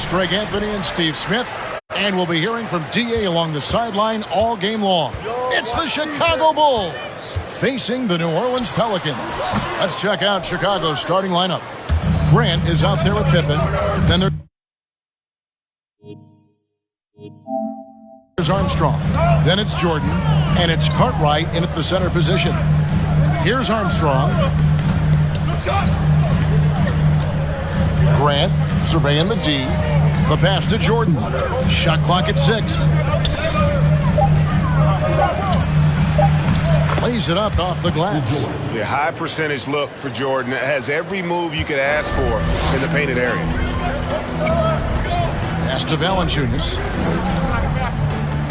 Greg Anthony and Steve Smith. And we'll be hearing from D.A. along the sideline all game long. It's the Chicago Bulls facing the New Orleans Pelicans. Let's check out Chicago's starting lineup. Grant is out there with Pippen. Then there's Armstrong. Then it's Jordan. And it's Cartwright in at the center position. Here's Armstrong. Grant surveying the D. The pass to Jordan. Shot clock at 6. Plays it up off the glass. A high percentage look for Jordan. It has every move you could ask for in the painted area. Pass to Valanciunas.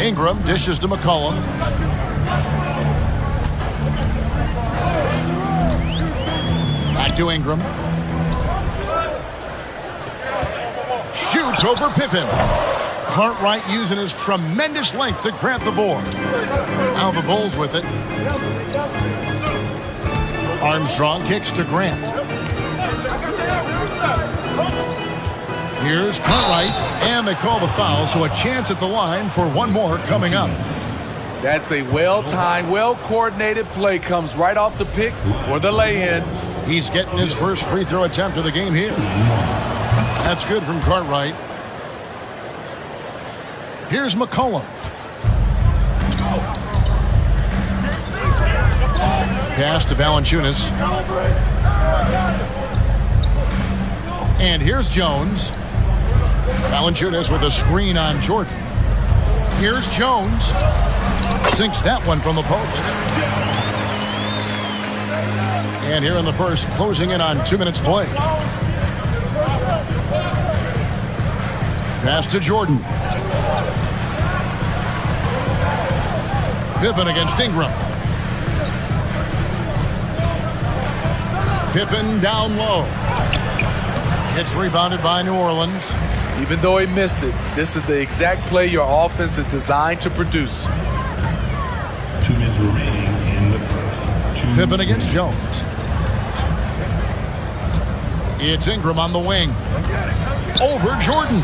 Ingram dishes to McCollum. Back to Ingram. Shoots over Pippen. Cartwright using his tremendous length to grab the board. Now the Bulls with it. Armstrong kicks to Grant. Here's Cartwright, and they call the foul, so a chance at the line for one more coming up. That's a well-timed, well-coordinated play. Comes right off the pick for the lay-in. He's getting his first free throw attempt of the game here. That's good from Cartwright. Here's McCollum. Pass to Valanciunas. And here's Jones. Valanciunas with a screen on Jordan. Here's Jones. Sinks that one from the post. And here in the first, closing in on 2 minutes play. Pass to Jordan. Pippen against Ingram. Pippen down low. It's rebounded by New Orleans. Even though he missed it, this is the exact play your offense is designed to produce. 2 minutes remaining in the first. Pippen against Jones. It's Ingram on the wing. Over Jordan.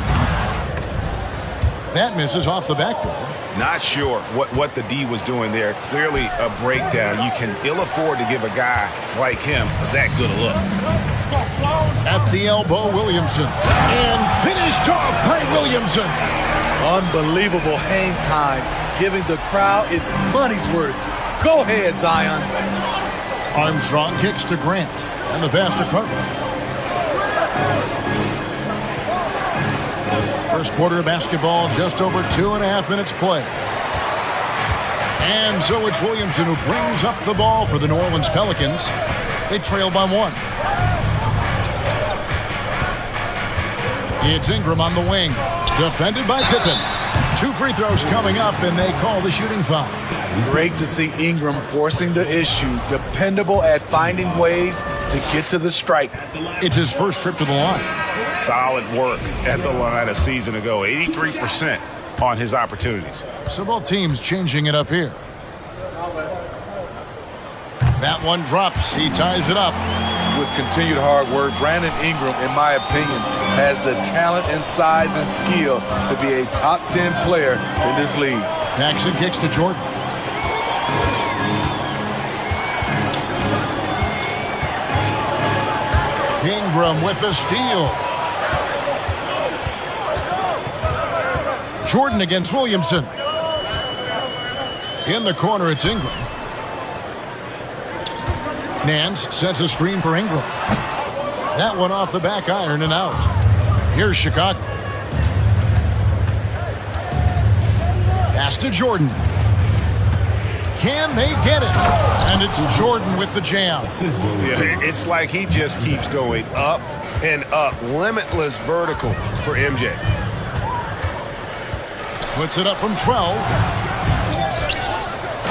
That misses off the backboard. Not sure what the D was doing there. Clearly a breakdown. You can ill afford to give a guy like him that good a look. At the elbow, Williamson. And finished off by Williamson. Unbelievable hang time, giving the crowd its money's worth. Go ahead, Zion. Armstrong kicks to Grant. And the pass to Cartwright. First quarter of basketball, just over 2.5 minutes play. And so it's Williamson who brings up the ball for the New Orleans Pelicans. They trail by 1. It's Ingram on the wing. Defended by Pippen. 2 free throws coming up, and they call the shooting foul. Great to see Ingram forcing the issue. Dependable at finding ways to get to the stripe. It's his first trip to the line. Solid work at the line a season ago. 83% on his opportunities. So both teams changing it up here. That one drops. He ties it up. With continued hard work, Brandon Ingram, in my opinion, has the talent and size and skill to be a top 10 player in this league. Jackson kicks to Jordan. Ingram with the steal. Jordan against Williamson. In the corner, it's Ingram. Nance sets a screen for Ingram. That one off the back iron and out. Here's Chicago. Pass to Jordan. Can they get it? And it's Jordan with the jam. Yeah, it's like he just keeps going up and up. Limitless vertical for MJ. Puts it up from 12.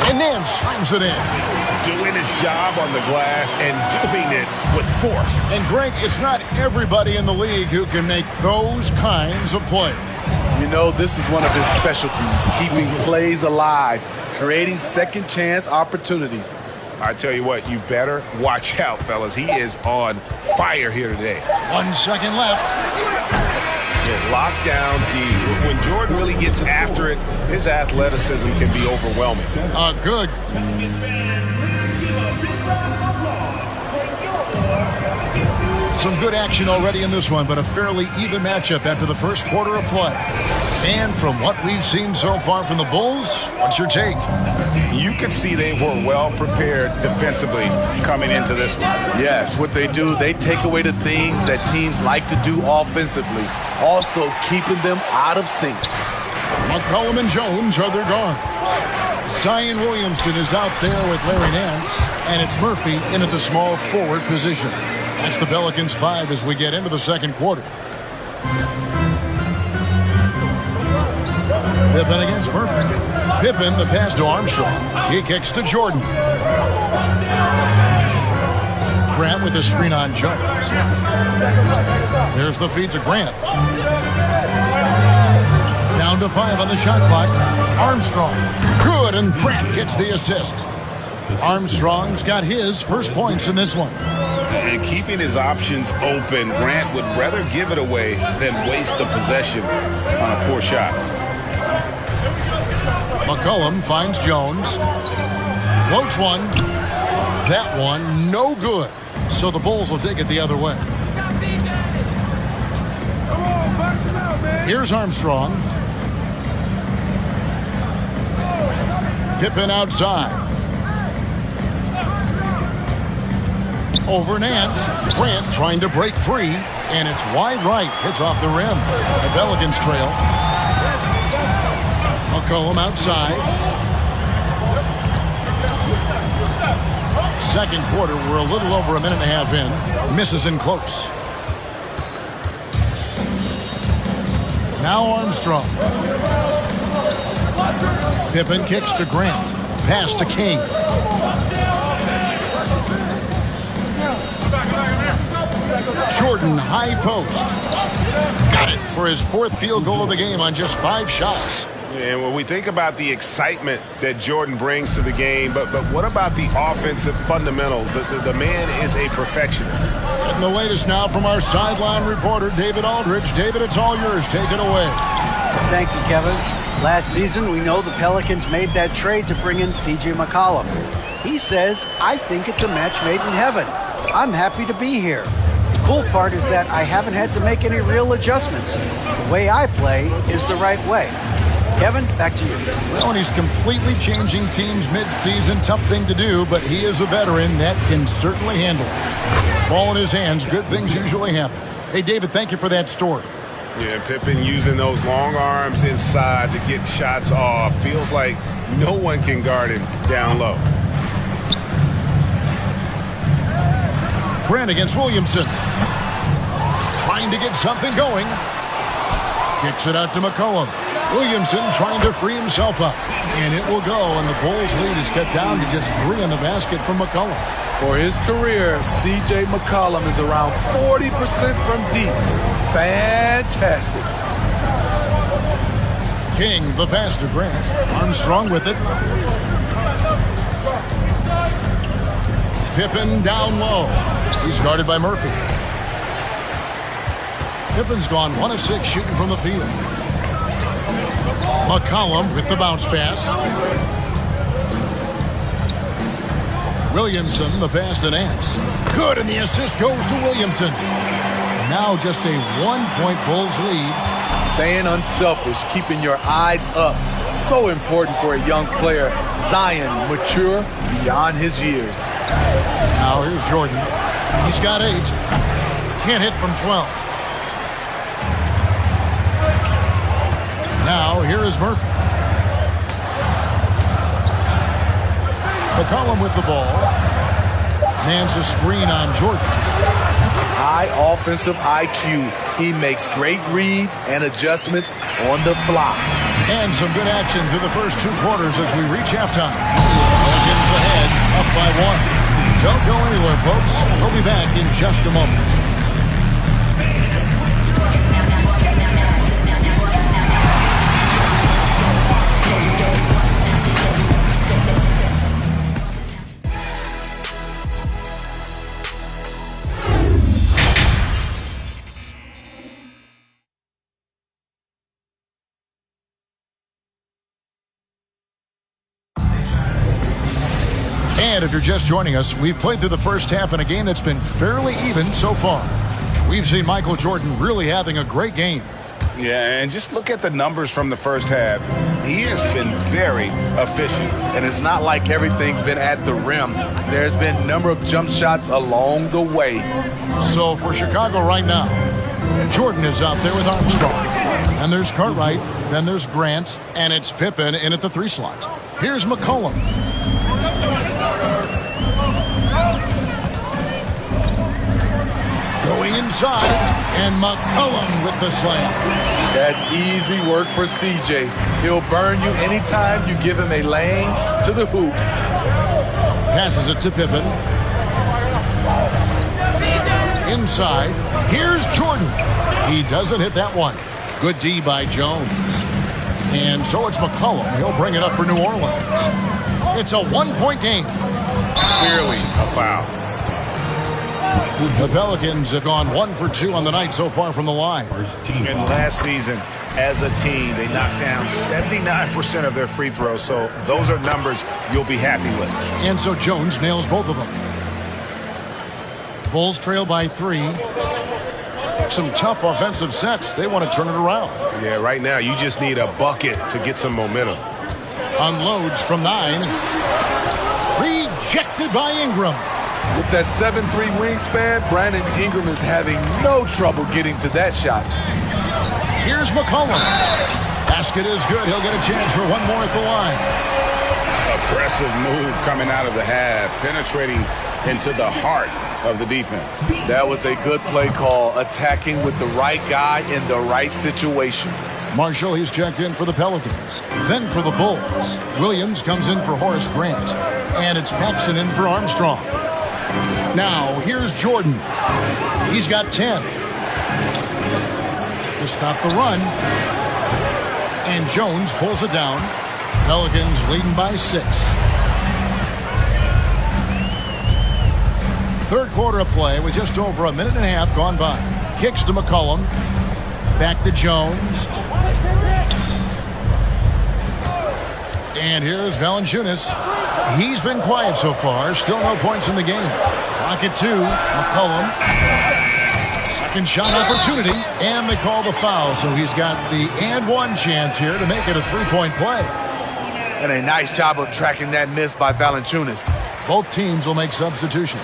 And then slams it in. Doing his job on the glass and doing it with force. And Greg, it's not everybody in the league who can make those kinds of plays. You know, this is one of his specialties, keeping plays alive, creating second chance opportunities. I tell you what, you better watch out, fellas. He is on fire here today. 1 second left. Yeah, lockdown D. When Jordan really gets after it, his athleticism can be overwhelming. Good. Some good action already in this one, but a fairly even matchup after the first quarter of play. And from what we've seen so far from the Bulls, what's your take? You could see they were well prepared defensively coming into this one. Yes, what they do, they take away the things that teams like to do offensively, also keeping them out of sync. McCollum and Jones are their guards. Zion Williamson is out there with Larry Nance, and it's Murphy in at the small forward position. That's the Pelicans 5 as we get into the second quarter. Pippen against Murphy. Pippen, the pass to Armstrong. He kicks to Jordan. Grant with the screen on Jones. There's the feed to Grant. Down to 5 on the shot clock. Armstrong. Good, and Grant gets the assist. Armstrong's got his first points in this one. And keeping his options open, Grant would rather give it away than waste the possession on a poor shot. McCollum finds Jones. Floats one. That one, no good. So the Bulls will take it the other way. Here's Armstrong. Pippen outside. Over Nance. Grant trying to break free, and it's wide right. Hits off the rim. The Pelicans trail. McCollum outside. Second quarter, we're a little over a minute and a half in. Misses in close. Now Armstrong. Pippen kicks to Grant. Pass to King. Jordan, high post. Got it for his fourth field goal of the game on just 5 shots. And when we think about the excitement that Jordan brings to the game, but what about the offensive fundamentals? The man is a perfectionist. And the latest now from our sideline reporter, David Aldridge. David, it's all yours. Take it away. Thank you, Kevin. Last season, we know the Pelicans made that trade to bring in C.J. McCollum. He says, I think it's a match made in heaven. I'm happy to be here. The cool part is that I haven't had to make any real adjustments. The way I play is the right way. Kevin, back to you. Well, and he's completely changing teams mid-season. Tough thing to do, but he is a veteran that can certainly handle it. Ball in his hands, good things usually happen. Hey, David, thank you for that story. Yeah, Pippen using those long arms inside to get shots off. Feels like no one can guard him down low. Grant against Williamson. Trying to get something going. Kicks it out to McCollum. Williamson trying to free himself up. And it will go, and the Bulls lead is cut down to just 3 in the basket from McCollum. For his career, C.J. McCollum is around 40% from deep. Fantastic. King, the pass to Grant. Armstrong with it. Pippen down low. He's guarded by Murphy. Pippen's gone 1 of 6 shooting from the field. McCollum with the bounce pass. Williamson, the pass to Nance. Good, and the assist goes to Williamson. Now just a 1-point Bulls lead. Staying unselfish, keeping your eyes up. So important for a young player. Zion, mature beyond his years. Now here's Jordan. He's got 8. Can't hit from 12. Now here is Murphy. McCollum with the ball. Nance a screen on Jordan. High offensive IQ. He makes great reads and adjustments on the fly. And some good action through the first 2 quarters as we reach halftime. Pelicans ahead, up by 1. Don't go anywhere, folks. We'll be back in just a moment. And if you're just joining us, we've played through the first half in a game that's been fairly even so far. We've seen Michael Jordan really having a great game. Yeah, and just look at the numbers from the first half. He has been very efficient. And it's not like everything's been at the rim. There's been a number of jump shots along the way. So for Chicago right now, Jordan is out there with Armstrong. And there's Cartwright, then there's Grant, and it's Pippen in at the 3 slot. Here's McCollum. Going inside, and McCollum with the slam. That's easy work for CJ. He'll burn you anytime you give him a lane to the hoop. Passes it to Pippen. Inside, here's Jordan. He doesn't hit that one. Good D by Jones. And so it's McCollum. He'll bring it up for New Orleans. It's a 1-point game. Clearly a foul. The Pelicans have gone 1 for 2 on the night so far from the line. And last season, as a team, they knocked down 79% of their free throws. So those are numbers you'll be happy with. And so Jones nails both of them. Bulls trail by 3. Some tough offensive sets. They want to turn it around. Yeah, right now you just need a bucket to get some momentum. Unloads from 9. Rejected by Ingram. With that 7'3" wingspan, Brandon Ingram is having no trouble getting to that shot. Here's McCollum. Basket is good. He'll get a chance for one more at the line. Aggressive move coming out of the half, penetrating into the heart of the defense. That was a good play call, attacking with the right guy in the right situation. Marshall, he's checked in for the Pelicans. Then for the Bulls, Williams comes in for Horace Grant. And it's Paxson in for Armstrong. Now, here's Jordan. He's got 10. To stop the run. And Jones pulls it down. Pelicans leading by 6. Third quarter of play with just over a minute and a half gone by. Kicks to McCollum. Back to Jones. And here's Valanciunas. He's been quiet so far. Still no points in the game. Clock at 2. McCollum. Second shot opportunity. And they call the foul. So he's got the and one chance here to make it a 3-point play. And a nice job of tracking that miss by Valanciunas. Both teams will make substitutions.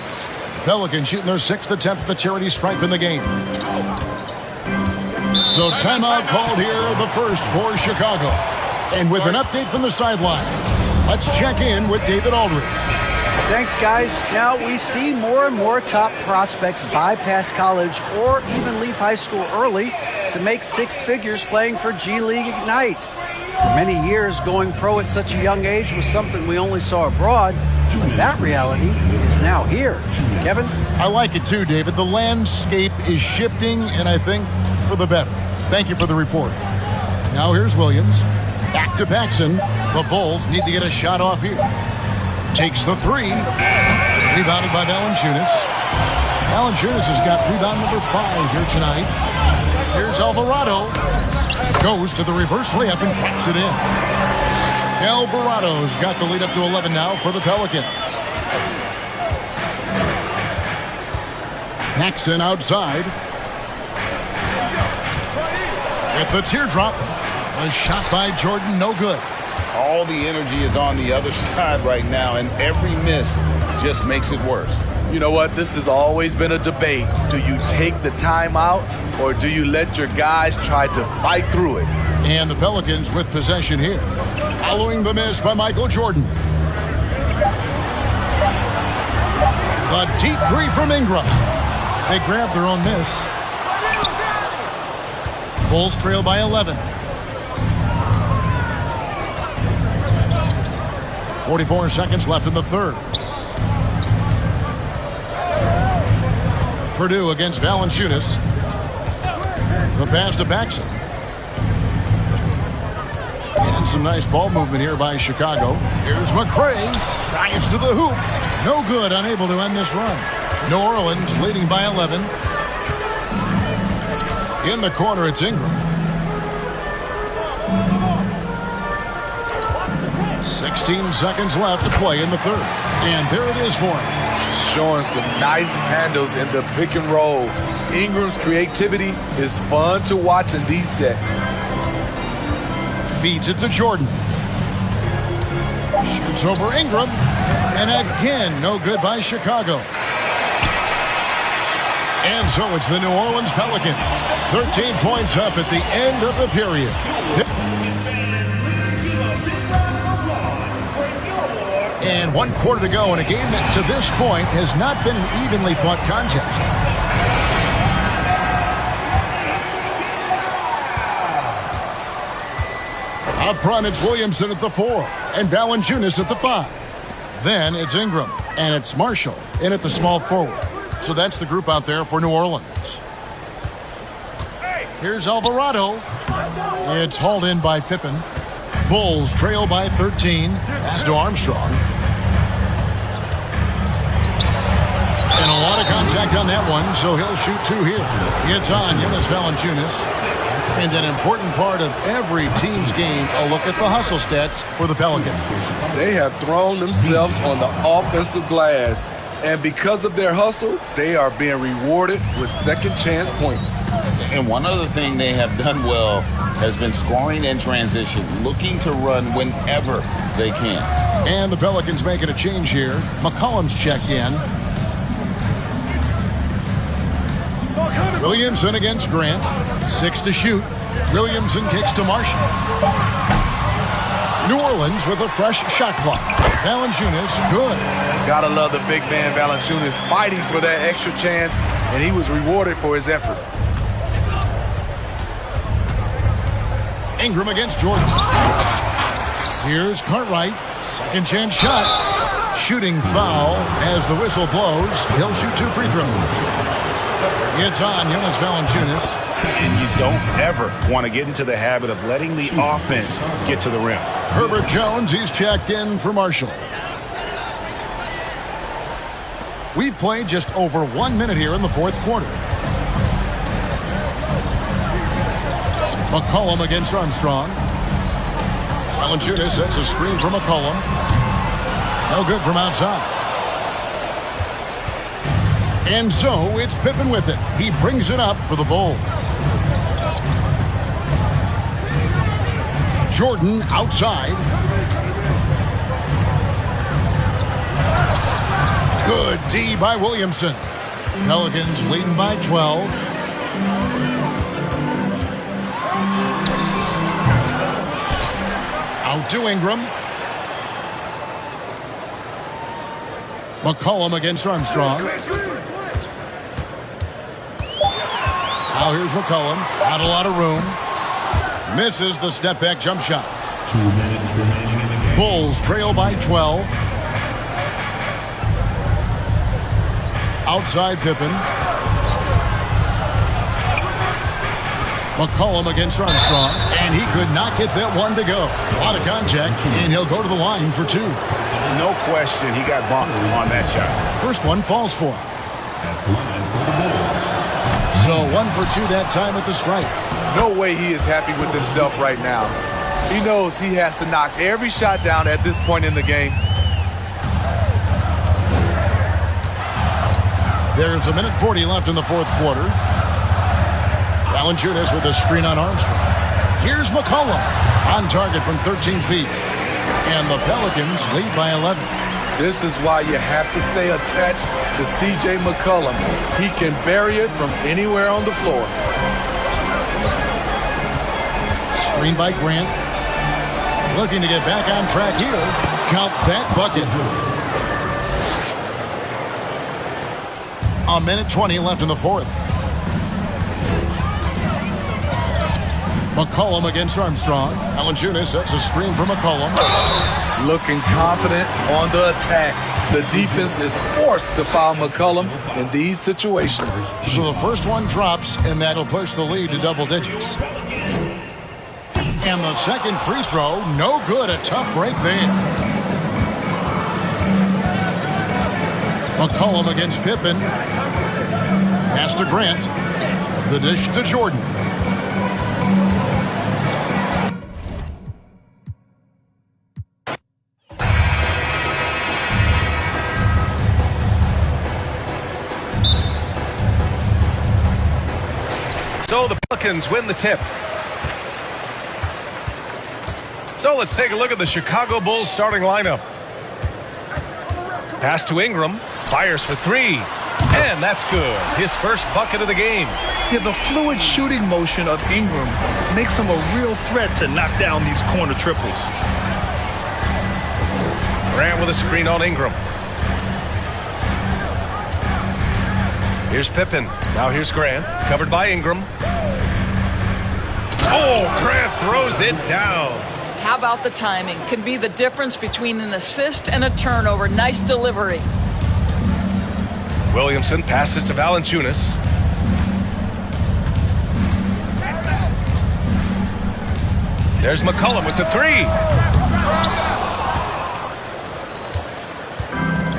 Pelicans shooting their 6th attempt at the charity stripe in the game. So timeout called here, the first for Chicago. And with an update from the sideline, let's check in with David Aldridge. Thanks, guys. Now, we see more and more top prospects bypass college or even leave high school early to make 6 figures playing for G League Ignite. For many years, going pro at such a young age was something we only saw abroad. But that reality is now here. Kevin? I like it too, David. The landscape is shifting, and I think for the better. Thank you for the report. Now here's Williams. Back to Paxson. The Bulls need to get a shot off here. Takes the 3. Rebounded by Valanciunas. Valanciunas has got rebound number 5 here tonight. Here's Alvarado. Goes to the reverse layup and taps it in. Alvarado's got the lead up to 11 now for the Pelicans. Paxson outside. With the teardrop. A shot by Jordan, no good. All the energy is on the other side right now, and every miss just makes it worse. You know what? This has always been a debate. Do you take the timeout, or do you let your guys try to fight through it? And the Pelicans with possession here. Following the miss by Michael Jordan. The deep 3 from Ingram. They grabbed their own miss. Bulls trail by 11. 44 seconds left in the third. Purdue against Valanciunas. The pass to Paxson. And some nice ball movement here by Chicago. Here's McCray. Drives to the hoop. No good, unable to end this run. New Orleans leading by 11. In the corner, it's Ingram. 16 seconds left to play in the third. And there it is for him. Showing some nice handles in the pick and roll. Ingram's creativity is fun to watch in these sets. Feeds it to Jordan. Shoots over Ingram. And again, no good by Chicago. And so it's the New Orleans Pelicans. 13 points up at the end of the period. And 1 quarter to go in a game that to this point has not been an evenly fought contest. Up front, it's Williamson at the 4 and Valanciunas at the 5. Then it's Ingram and it's Marshall in at the small forward. So that's the group out there for New Orleans. Here's Alvarado. It's hauled in by Pippen. Bulls trail by 13. Pass to Armstrong. And a lot of contact on that one, so he'll shoot 2 here. It's on Jonas Valanciunas. And an important part of every team's game, a look at the hustle stats for the Pelicans. They have thrown themselves on the offensive glass. And because of their hustle, they are being rewarded with second chance points. And one other thing they have done well has been scoring in transition, looking to run whenever they can. And the Pelicans making a change here. McCollum's checked in. Williamson against Grant. 6 to shoot. Williamson kicks to Marshall. New Orleans with a fresh shot clock. Valanciunas, good. Gotta love the big man Valanciunas fighting for that extra chance, and he was rewarded for his effort. Ingram against Jordan. Here's Cartwright. Second chance shot. Shooting foul as the whistle blows. He'll shoot 2 free throws. It's on Jonas Valanciunas. And you don't ever want to get into the habit of letting the offense get to the rim. Herbert Jones, he's checked in for Marshall. We've played just over 1 minute here in the 4th quarter. McCollum against Armstrong. Valanciunas sets a screen for McCollum. No good from outside. And so it's Pippen with it. He brings it up for the Bulls. Jordan outside. Good D by Williamson. Pelicans leading by 12. Out to Ingram. McCollum against Armstrong. Now here's McCollum. Not a lot of room. Misses the step-back jump shot. 2 minutes remaining in the game. Bulls trail by 12. Outside Pippen. McCollum against Armstrong. And he could not get that one to go. A lot of contact, and he'll go to the line for 2. No question, he got bumped on that shot. First one falls for him. At the line for the Bulls. So 1 for 2 that time at the stripe. No way he is happy with himself right now. He knows he has to knock every shot down at this point in the game. There's 1:40 left in the 4th quarter. Valanciunas with a screen on Armstrong. Here's McCollum on target from 13 feet. And the Pelicans lead by 11. This is why you have to stay attached to C.J. McCollum. He can bury it from anywhere on the floor. Screen by Grant. Looking to get back on track here. Count that bucket. 1:20 left in the 4th. McCollum against Armstrong. Valanciunas sets a screen for McCollum. Looking confident on the attack. The defense is forced to foul McCollum in these situations. So the first one drops, and that'll push the lead to double digits. And the second free throw, no good. A tough break there. McCollum against Pippen. Pass to Grant. The dish to Jordan. Pelicans win the tip. So let's take a look at the Chicago Bulls starting lineup. Pass to Ingram. Fires for three. And that's good. His first bucket of the game. Yeah, the fluid shooting motion of Ingram makes him a real threat to knock down these corner triples. Grant with a screen on Ingram. Here's Pippen. Now here's Grant. Covered by Ingram. Oh, Grant throws it down. How about the timing? Can be the difference between an assist and a turnover. Nice delivery. Williamson passes to Valanciunas. There's McCollum with the three.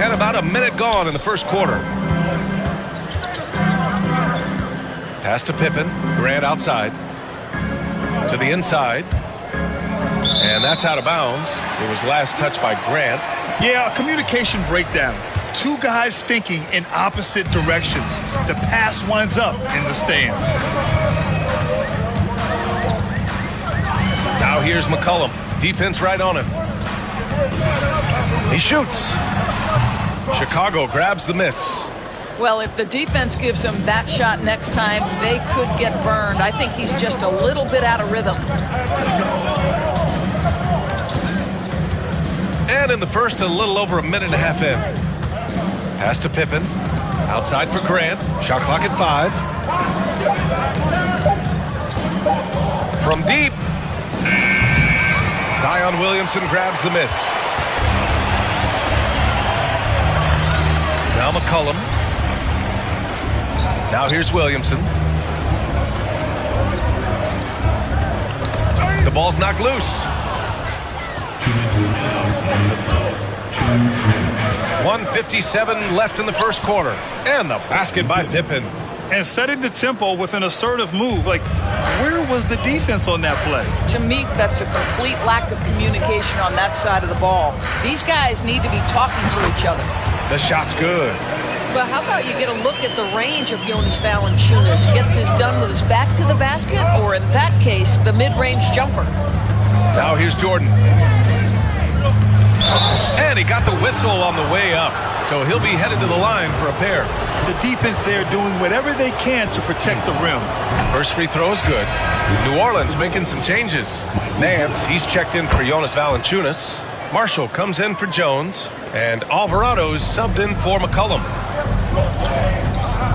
And about a minute gone in the first quarter. Pass to Pippen. Grant outside. To the inside. And that's out of bounds. It was last touched by Grant. Yeah, a communication breakdown. Two guys thinking in opposite directions. The pass winds up in the stands. Now here's McCollum. Defense right on him. He shoots. Chicago grabs the miss. Well, if the defense gives him that shot next time, they could get burned. I think he's just a little bit out of rhythm. And in the first, a little over a minute and a half in. Pass to Pippen. Outside for Grant. Shot clock at 5. From deep. Zion Williamson grabs the miss. Now McCollum. Now here's Williamson. The ball's knocked loose. 2 minutes remaining in the fourth. 2 minutes. 1:57 left in the first quarter. And the basket by Pippen. And setting the tempo with an assertive move. Like, where was the defense on that play? To me, that's a complete lack of communication on that side of the ball. These guys need to be talking to each other. The shot's good. But how about you get a look at the range of Jonas Valanciunas? Gets this done with his back to the basket, or in that case, the mid-range jumper. Now here's Jordan. And he got the whistle on the way up, so he'll be headed to the line for a pair. The defense there doing whatever they can to protect the rim. First free throw is good. New Orleans making some changes. Nance, he's checked in for Jonas Valanciunas. Marshall comes in for Jones. And Alvarado's subbed in for McCollum.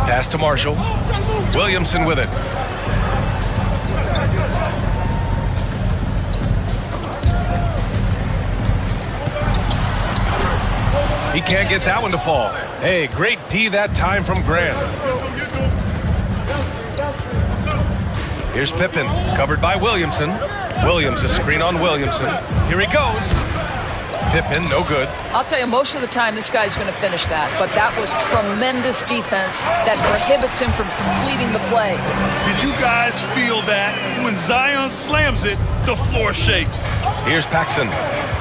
Pass to Marshall. Williamson with it. He can't get that one to fall. Hey, great D that time from Grant. Here's Pippen, covered by Williamson. Williams, a screen on Williamson. Here he goes. Pippen, no good. I'll tell you, most of the time this guy's going to finish that, but that was tremendous defense that prohibits him from completing the play. Did you guys feel that? When Zion slams it, the floor shakes. Here's Paxson.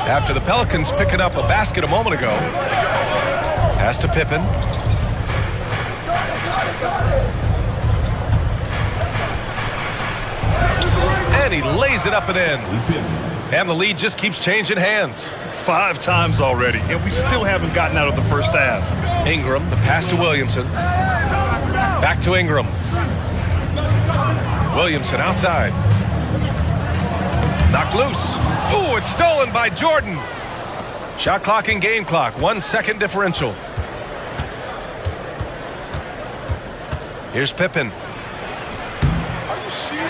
After the Pelicans picking up a basket a moment ago. Pass to Pippen. And he lays it up and in. And the lead just keeps changing hands. 5 times already, and we still haven't gotten out of the first half. Ingram, the pass to Williamson. Back to Ingram. Williamson outside. Knocked loose. Ooh, it's stolen by Jordan. Shot clock and game clock. 1 second differential. Here's Pippen.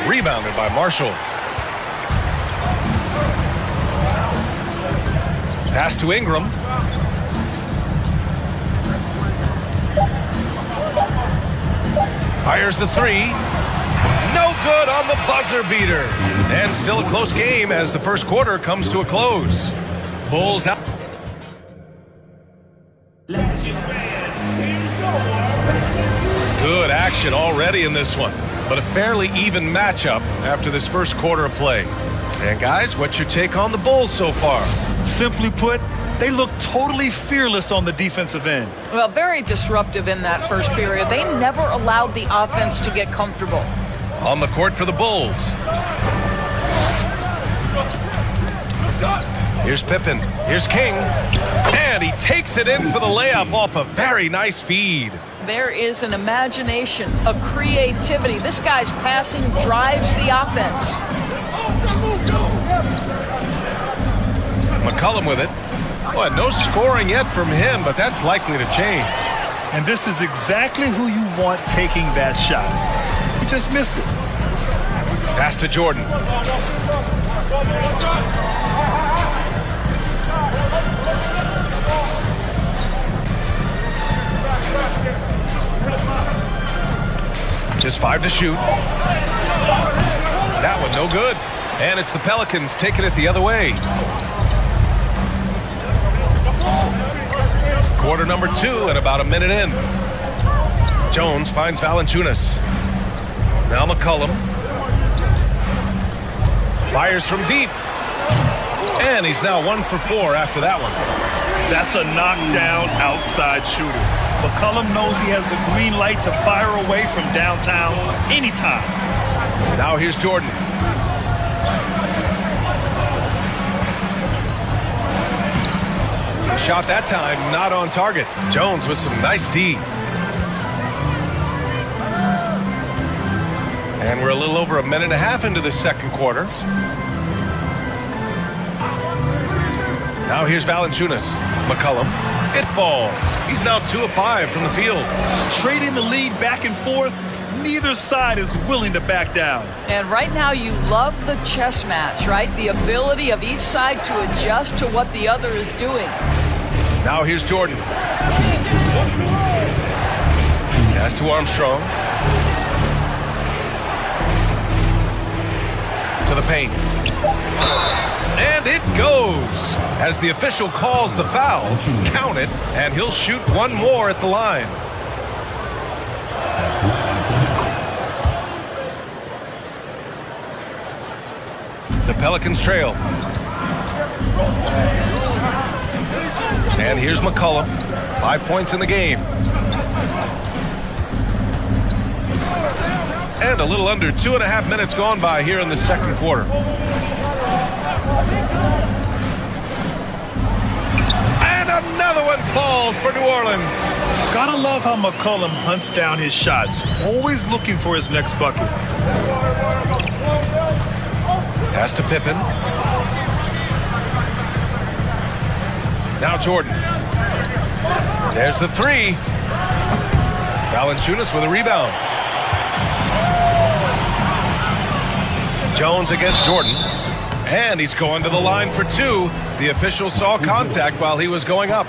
Rebounded by Marshall. Pass to Ingram. Fires the three. No good on the buzzer beater. And still a close game as the first quarter comes to a close. Bulls out. Good action already in this one, but a fairly even matchup after this first quarter of play. And guys, what's your take on the Bulls so far? Simply put, they look totally fearless on the defensive end. Well, very disruptive in that first period. They never allowed the offense to get comfortable. On the court for the Bulls. Here's Pippen. Here's King. And he takes it in for the layup off a very nice feed. There is an imagination, a creativity. This guy's passing drives the offense. McCollum with it. Well, no scoring yet from him, but that's likely to change. And this is exactly who you want taking that shot. He just missed it. Pass to Jordan. Just 5 to shoot. That one no good. And it's the Pelicans taking it the other way. Quarter number 2 and about a minute in. Jones finds Valanciunas. Now McCollum. Fires from deep. And he's now 1 for 4 after that one. That's a knockdown outside shooter. McCollum knows he has the green light to fire away from downtown anytime. Now here's Jordan. Shot that time, not on target. Jones with some nice D. And we're a little over a minute and a half into the second quarter. Now here's Valanciunas. McCollum. It falls. He's now 2 of 5 from the field. Trading the lead back and forth, neither side is willing to back down. And right now you love the chess match, right? The ability of each side to adjust to what the other is doing. Now here's Jordan. Pass to Armstrong. To the paint. And it goes. As the official calls the foul, count it, and he'll shoot one more at the line. The Pelicans trail. And here's McCollum. 5 points in the game. And a little under 2.5 minutes gone by here in the second quarter. And another one falls for New Orleans. Gotta love how McCollum hunts down his shots, always looking for his next bucket. Pass to Pippen. Now Jordan. There's the 3. Valanciunas with a rebound. Jones against Jordan. And he's going to the line for 2. The official saw contact while he was going up.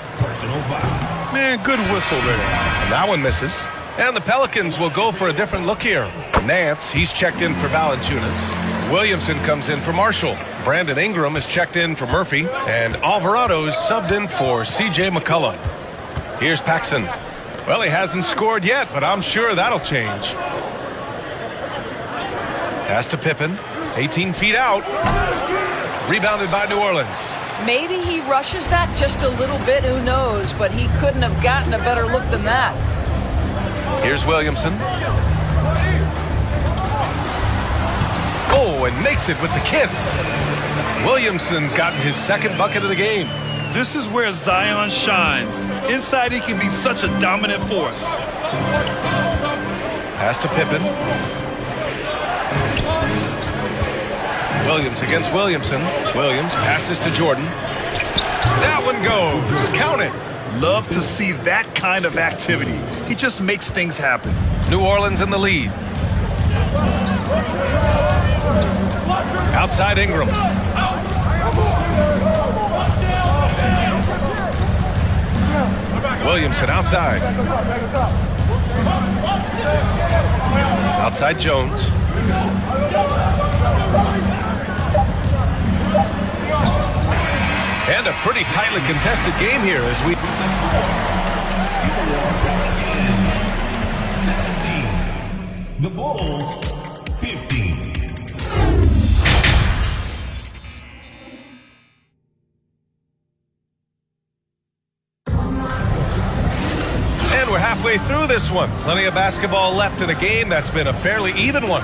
Man, good whistle there. And that one misses. And the Pelicans will go for a different look here. Nance, he's checked in for Valanciunas. Williamson comes in for Marshall. Brandon Ingram is checked in for Murphy. And Alvarado's subbed in for C.J. McCollum. Here's Paxson. Well, he hasn't scored yet, but I'm sure that'll change. Pass to Pippen. 18 feet out. Rebounded by New Orleans. Maybe he rushes that just a little bit, who knows, but he couldn't have gotten a better look than that. Here's Williamson. Oh, and makes it with the kiss. Williamson's gotten his second bucket of the game. This is where Zion shines. Inside, he can be such a dominant force. Pass to Pippen. Williams against Williamson. Williams passes to Jordan. That one goes. Count it. Love to see that kind of activity. He just makes things happen. New Orleans in the lead. Outside Ingram. Williamson outside. Outside Jones. And a pretty tightly contested game here as we... 17. The Bulls, 15. And we're halfway through this one. Plenty of basketball left in a game that's been a fairly even one.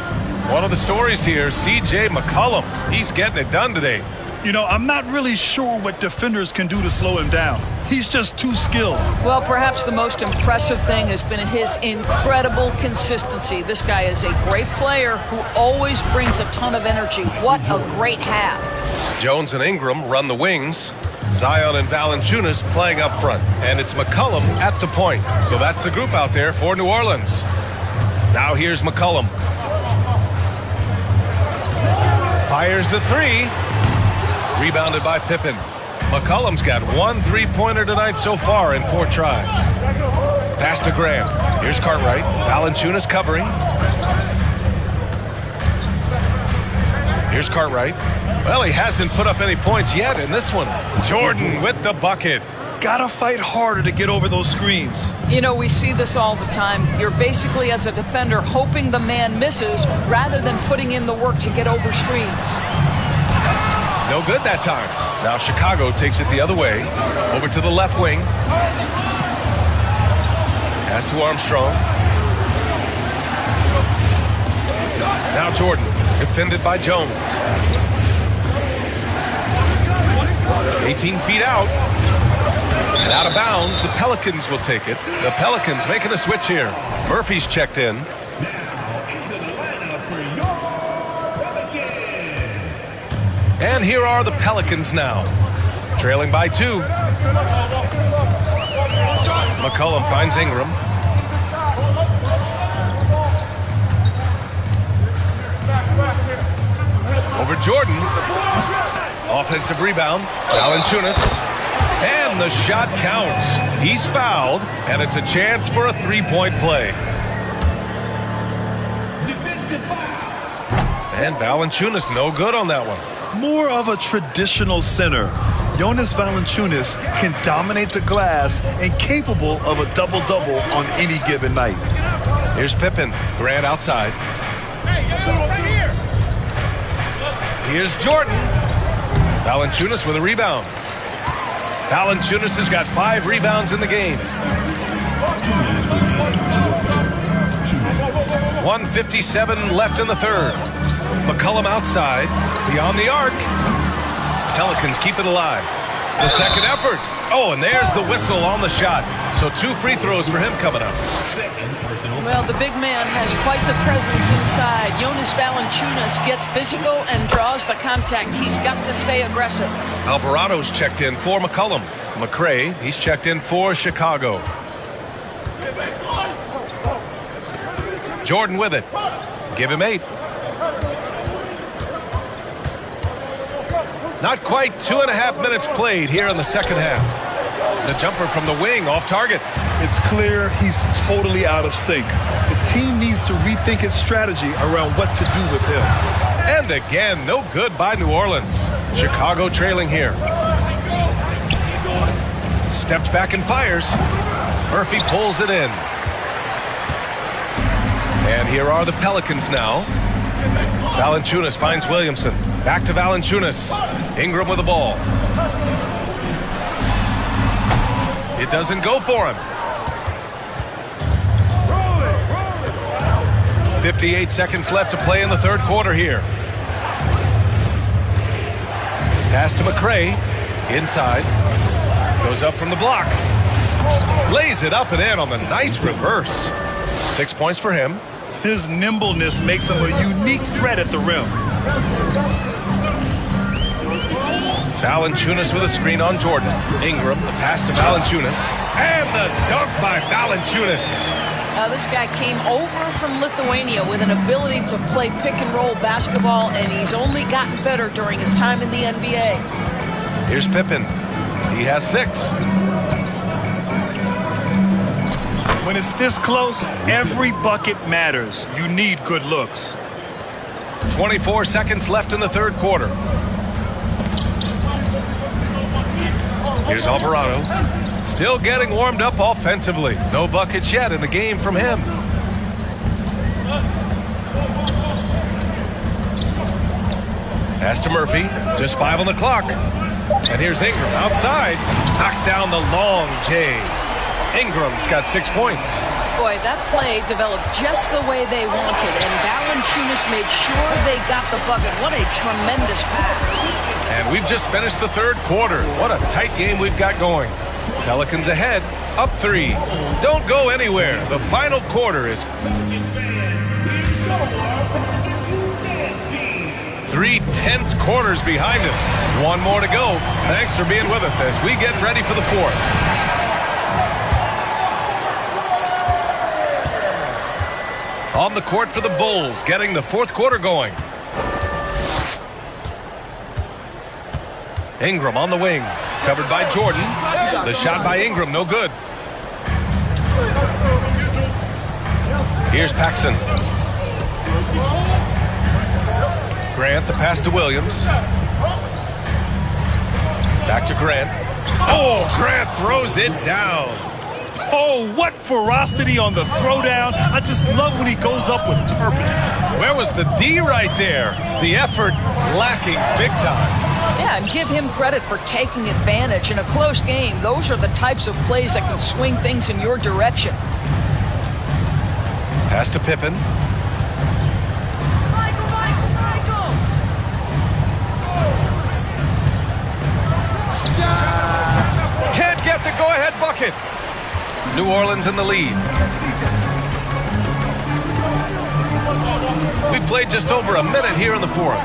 One of the stories here, C.J. McCollum. He's getting it done today. You know, I'm not really sure what defenders can do to slow him down. He's just too skilled. Well, perhaps the most impressive thing has been his incredible consistency. This guy is a great player who always brings a ton of energy. What a great half. Jones and Ingram run the wings. Zion and Valanciunas playing up front. And it's McCollum at the point. So that's the group out there for New Orleans. Now here's McCollum. Fires the three. Rebounded by Pippen. McCollum's got 1 3-pointer tonight so far in 4 tries. Pass to Graham. Here's Cartwright. Valanciunas covering. Here's Cartwright. Well, he hasn't put up any points yet in this one. Jordan with the bucket. Gotta fight harder to get over those screens. You know, we see this all the time. You're basically, as a defender, hoping the man misses rather than putting in the work to get over screens. No good that time. Now Chicago takes it the other way. Over to the left wing. Pass to Armstrong. Now Jordan, defended by Jones. 18 feet out. And out of bounds, the Pelicans will take it. The Pelicans making a switch here. Murphy's checked in. And here are the Pelicans now, trailing by 2. McCollum finds Ingram. Over Jordan. Offensive rebound. Valanciunas. And the shot counts. He's fouled, and it's a chance for a 3-point play. And Valanciunas no good on that one. More of a traditional center. Jonas Valanciunas can dominate the glass and capable of a double-double on any given night. Here's Pippen. Grant outside. Here's Jordan. Valanciunas with a rebound. Valanciunas has got 5 rebounds in the game. 1:57 left in the third. McCollum outside, beyond the arc. Pelicans keep it alive. The second effort. Oh, and there's the whistle on the shot. So 2 free throws for him coming up. Well, the big man has quite the presence inside. Jonas Valanciunas gets physical and draws the contact. He's got to stay aggressive. Alvarado's checked in for McCollum. McRae, he's checked in for Chicago. Jordan with it. Give him 8. Not quite 2.5 minutes played here in the second half. The jumper from the wing off target. It's clear he's totally out of sync. The team needs to rethink its strategy around what to do with him. And again, no good by New Orleans. Chicago trailing here. Steps back and fires. Murphy pulls it in. And here are the Pelicans now. Valanciunas finds Williamson. Back to Valanciunas. Ingram with the ball. It doesn't go for him. 58 seconds left to play in the third quarter here. Pass to McRae. Inside. Goes up from the block. Lays it up and in on the nice reverse. 6 points for him. His nimbleness makes him a unique threat at the rim. Valanciunas with a screen on Jordan. Ingram, the pass to Valanciunas. And the dunk by Valanciunas. This guy came over from Lithuania with an ability to play pick-and-roll basketball, and he's only gotten better during his time in the NBA. Here's Pippen. He has 6. When it's this close, every bucket matters. You need good looks. 24 seconds left in the third quarter. Here's Alvarado. Still getting warmed up offensively. No buckets yet in the game from him. Pass to Murphy. Just 5 on the clock. And here's Ingram outside. Knocks down the long J. Ingram's got 6 points. Boy, that play developed just the way they wanted, and Valanciunas made sure they got the bucket. What a tremendous pass. And we've just finished the third quarter. What a tight game we've got going. Pelicans ahead, up 3. Don't go anywhere. The final quarter is 3 tense quarters behind us. One more to go. Thanks for being with us as we get ready for the fourth. On the court for the Bulls, getting the fourth quarter going. Ingram on the wing, covered by Jordan. The shot by Ingram, no good. Here's Paxson. Grant, the pass to Williams. Back to Grant. Oh, Grant throws it down. Oh, what ferocity on the throwdown. I just love when he goes up with purpose. Where was the D right there? The effort lacking big time. Yeah, and give him credit for taking advantage in a close game. Those are the types of plays that can swing things in your direction. Pass to Pippen. Can't get the go-ahead bucket. New Orleans in the lead. We played just over a minute here in the fourth.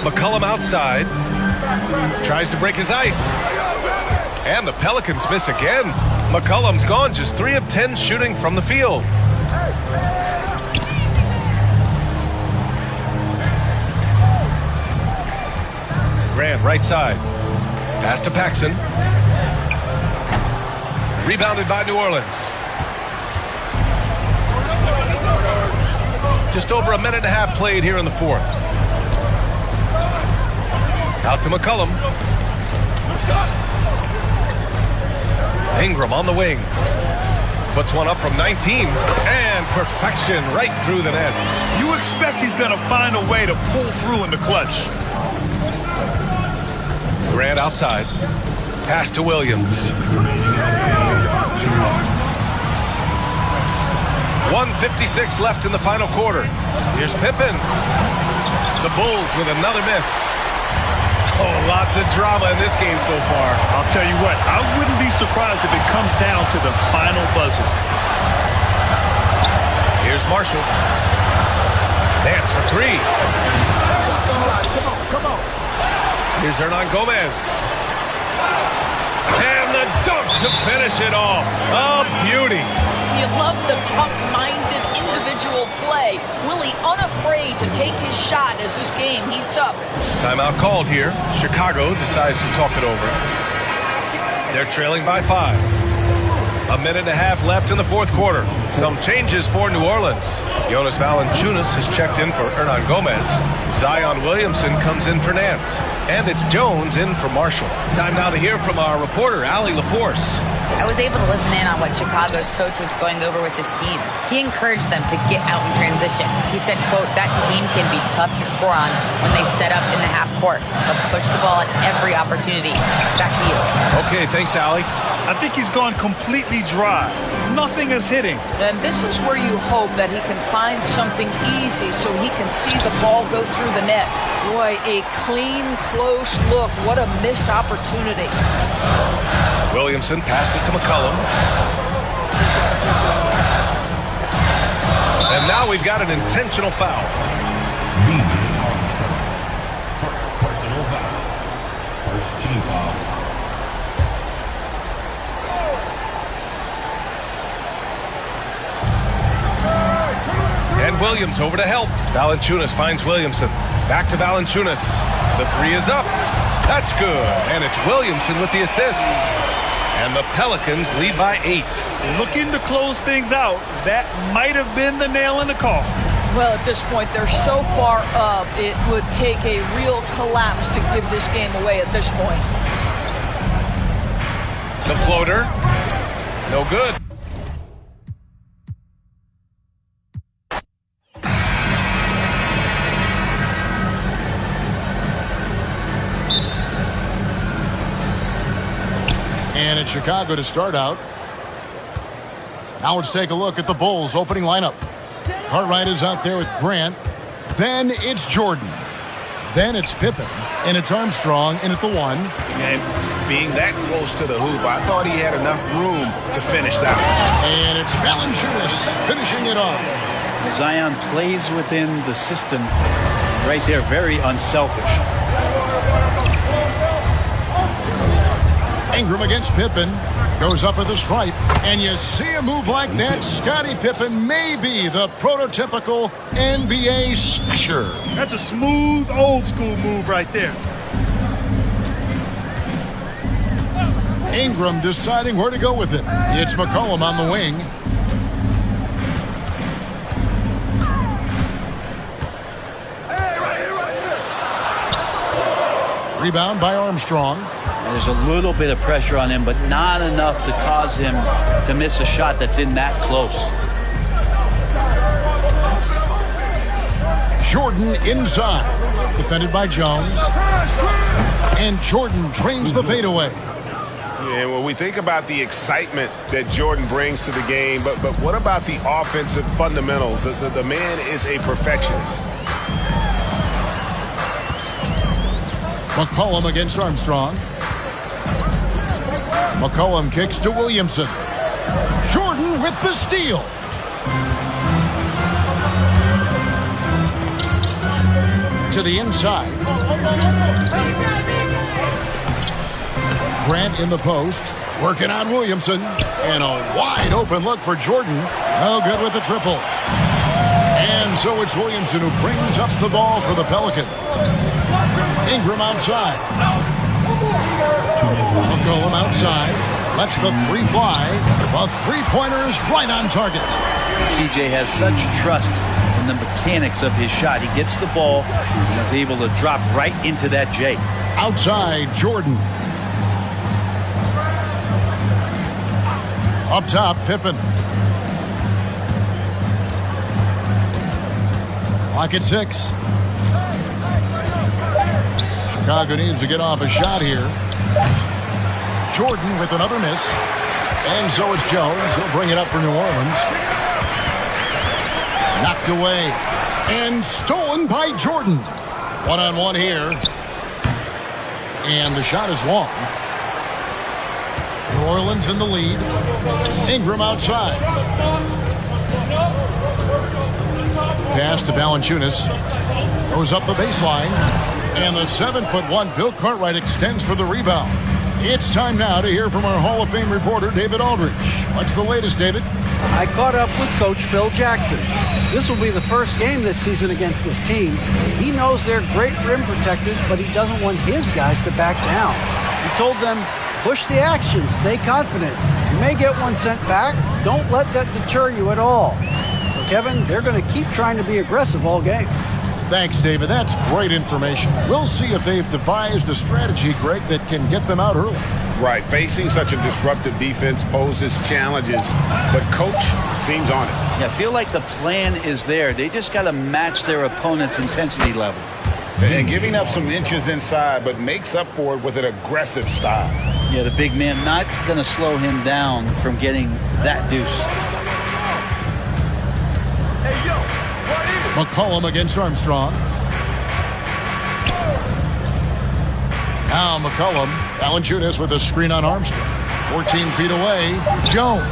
McCollum outside. Tries to break his ice. And the Pelicans miss again. McCollum's gone just 3 of 10 shooting from the field. Grant right side. Pass to Paxson. Rebounded by New Orleans. Just over a minute and a half played here in the fourth. Out to McCollum. Ingram on the wing. Puts one up from 19. And perfection right through the net. You expect he's going to find a way to pull through in the clutch. Grant outside. Pass to Williams. 1:56 left in the final quarter. Here's Pippen. The Bulls with another miss. Oh, lots of drama in this game so far. I'll tell you what, I wouldn't be surprised if it comes down to the final buzzer. Here's Marshall. Nance for 3. Come on. Here's Hernan Gomez. And the dunk to finish it off. A beauty. You love the tough-minded individual play. Willie unafraid to take his shot as this game heats up. Timeout called here. Chicago decides to talk it over. They're trailing by 5. A minute and a half left in the fourth quarter. Some changes for New Orleans. Jonas Valanciunas has checked in for Hernan Gomez. Zion Williamson comes in for Nance. And it's Jones in for Marshall. Time now to hear from our reporter, Allie LaForce. I was able to listen in on what Chicago's coach was going over with his team. He encouraged them to get out in transition. He said, quote, that team can be tough to score on when they set up in the half court. Let's push the ball at every opportunity. Back to you. Okay, thanks, Allie. I think he's gone completely dry. Nothing is hitting. And this is where you hope that he can find something easy so he can see the ball go through the net. Boy, a clean, close look. What a missed opportunity. Williamson passes to McCollum. And now we've got an intentional foul. Personal foul. First team foul. And Williams over to help. Valanciunas finds Williamson. Back to Valanciunas. The 3 is up. That's good. And it's Williamson with the assist. And the Pelicans lead by 8. Looking to close things out. That might have been the nail in the coffin. Well, at this point, they're so far up, it would take a real collapse to give this game away at this point. The floater. No good. And it's Chicago to start out. Now let's take a look at the Bulls' opening lineup. Cartwright is out there with Grant. Then it's Jordan. Then it's Pippen. And it's Armstrong in at the 1. And being that close to the hoop, I thought he had enough room to finish that one. And it's Valanciunas finishing it off. Zion plays within the system right there, very unselfish. Ingram against Pippen. Goes up at the stripe. And you see a move like that, Scottie Pippen may be the prototypical NBA slasher. That's a smooth, old-school move right there. Ingram deciding where to go with it. It's McCollum on the wing. Rebound by Armstrong. There's a little bit of pressure on him, but not enough to cause him to miss a shot that's in that close. Jordan inside. Defended by Jones. And Jordan drains the fadeaway. Yeah, when we think about the excitement that Jordan brings to the game, but what about the offensive fundamentals? The man is a perfectionist. McCollum against Armstrong. McCollum kicks to Williamson. Jordan with the steal. To the inside. Grant in the post. Working on Williamson. And a wide open look for Jordan. No good with the triple. And so it's Williamson who brings up the ball for the Pelicans. Ingram outside. McCollum outside. Lets the 3 fly. The three-pointer is right on target. CJ has such trust in the mechanics of his shot. He gets the ball and is able to drop right into that J. Outside, Jordan. Up top, Pippen. Clock at 6. Chicago needs to get off a shot here. Jordan with another miss. And so it's Jones. He'll bring it up for New Orleans. Knocked away. And stolen by Jordan. One-on-one here. And the shot is long. New Orleans in the lead. Ingram outside. Pass to Valanciunas. Goes up the baseline. And the 7'1" Bill Cartwright extends for the rebound. It's time now to hear from our Hall of Fame reporter, David Aldridge. What's the latest, David? I caught up with Coach Phil Jackson. This will be the first game this season against this team. He knows they're great rim protectors, but he doesn't want his guys to back down. He told them, push the action, stay confident. You may get one sent back. Don't let that deter you at all. So, Kevin, they're going to keep trying to be aggressive all game. Thanks, David. That's great information. We'll see if they've devised a strategy, Greg, that can get them out early. Right. Facing such a disruptive defense poses challenges, but Coach seems on it. Yeah, I feel like the plan is there. They just got to match their opponent's intensity level. And giving up some inches inside, but makes up for it with an aggressive style. Yeah, the big man not going to slow him down from getting that deuce. McCollum against Armstrong. Now McCollum. Valanciunas with a screen on Armstrong. 14 feet away. Jones.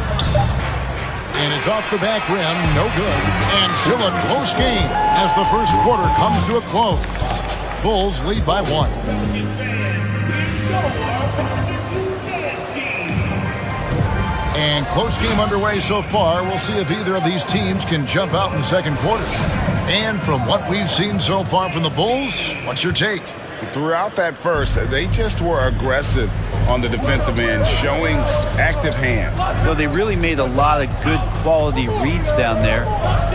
And it's off the back rim. No good. And still a close game as the first quarter comes to a close. Bulls lead by 1. And close game underway so far. We'll see if either of these teams can jump out in the second quarter. And from what we've seen so far from the Bulls, what's your take? Throughout that first, they just were aggressive on the defensive end, showing active hands. Well, they really made a lot of good quality reads down there.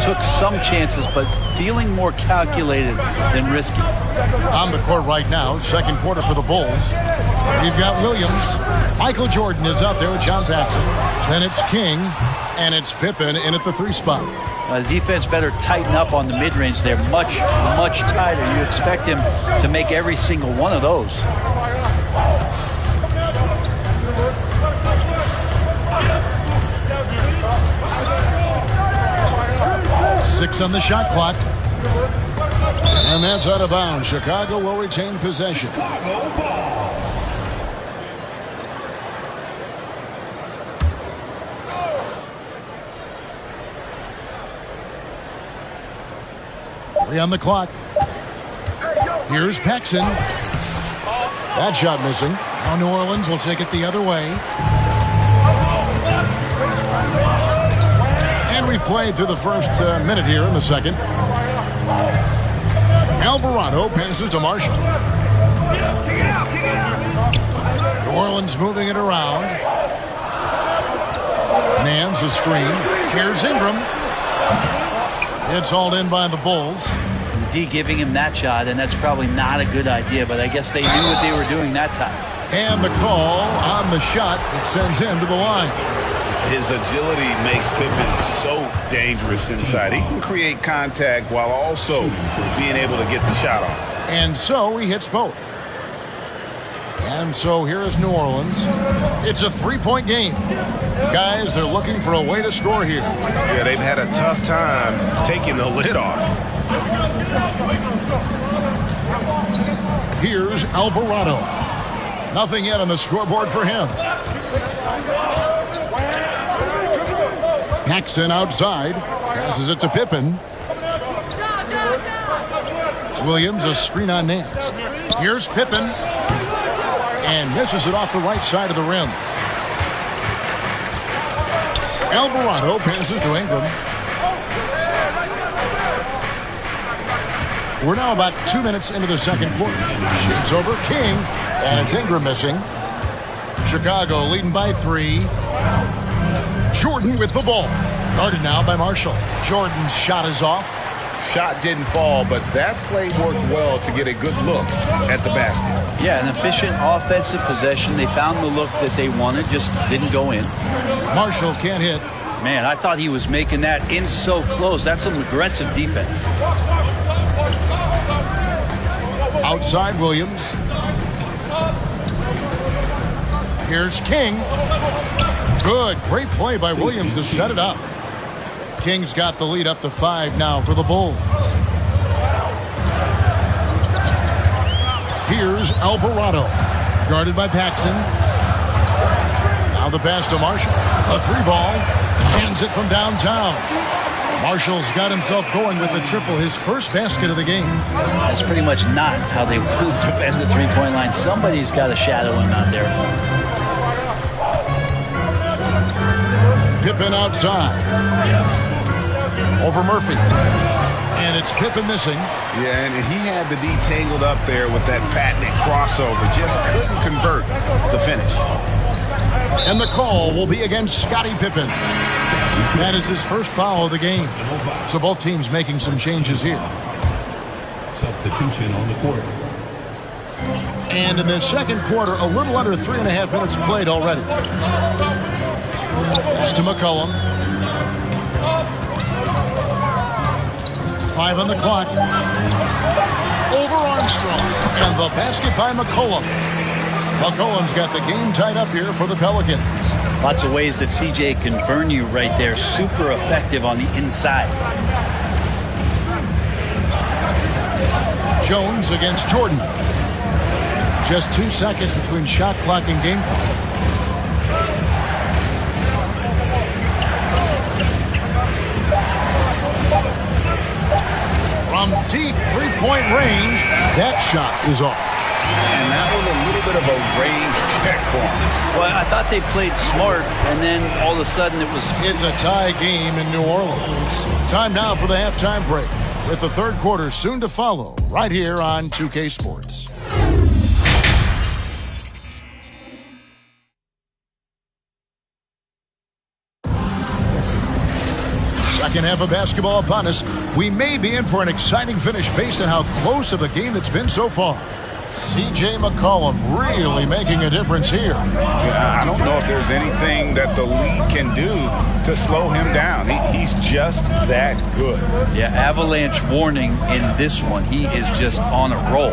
Took some chances, but feeling more calculated than risky. On the court right now, second quarter for the Bulls. We've got Williams. Michael Jordan is out there with John Paxson. Then it's King, and it's Pippen in at the 3 spot. The defense better tighten up on the mid-range. They're much tighter. You expect him to make every single one of those. 6 on the shot clock. And that's out of bounds. Chicago will retain possession. On the clock. Here's Paxson. That shot missing. Now New Orleans will take it the other way. And we've played through the first minute here in the second. Alvarado passes to Marshall. New Orleans moving it around. Nance a screen. Here's Ingram. It's hauled in by the Bulls. D giving him that shot, and that's probably not a good idea, but I guess they knew what they were doing that time. And the call on the shot that sends him to the line. His agility makes Pippen so dangerous inside. He can create contact while also being able to get the shot off. And so he hits both. And so here is New Orleans. It's a 3-point game. Guys, they're looking for a way to score here. Yeah, they've had a tough time taking the lid off. Here's Alvarado. Nothing yet on the scoreboard for him. Paxson outside. Passes it to Pippen. Williams a screen on Nance. Here's Pippen. And misses it off the right side of the rim. Alvarado passes to Ingram. We're now about 2 minutes into the second quarter. Shoots over King, and it's Ingram missing. Chicago leading by 3. Jordan with the ball. Guarded now by Marshall. Jordan's shot is off. Shot didn't fall, but that play worked well to get a good look at the basket. Yeah, an efficient offensive possession. They found the look that they wanted, just didn't go in. Marshall can't hit. Man, I thought he was making that in so close. That's some aggressive defense. Outside Williams. Here's King. Good, great play by Williams to set it up. King's got the lead up to 5 now for the Bulls. Here's Alvarado. Guarded by Paxson. Now the pass to Marshall. A 3-ball. Hands it from downtown. Marshall's got himself going with the triple, his first basket of the game. That's pretty much not how they will defend the three-point line. Somebody's got to shadow him out there. Pippen outside. Over Murphy. And it's Pippen missing. Yeah, and he had the D tangled up there with that patented crossover. Just couldn't convert the finish. And the call will be against Scottie Pippen. That is his first foul of the game. So both teams making some changes here. Substitution on the court. And in the second quarter, a little under 3.5 minutes played already. Pass to McCollum. 5 on the clock. Over Armstrong. And the basket by McCollum. McCollum's got the game tied up here for the Pelicans. Lots of ways that CJ can burn you right there. Super effective on the inside. Jones against Jordan. Just 2 seconds between shot clock and game clock. From deep 3-point range, that shot is off. And that was a little bit of a range check for him. Well, I thought they played smart, and then all of a sudden it was... It's a tie game in New Orleans. Time now for the halftime break, with the third quarter soon to follow, right here on 2K Sports. Second half of basketball upon us. We may be in for an exciting finish based on how close of a game it's been so far. C.J. McCollum really making a difference here. I don't know if there's anything that the league can do to slow him down. He's just that good. Yeah, avalanche warning in this one. He is just on a roll.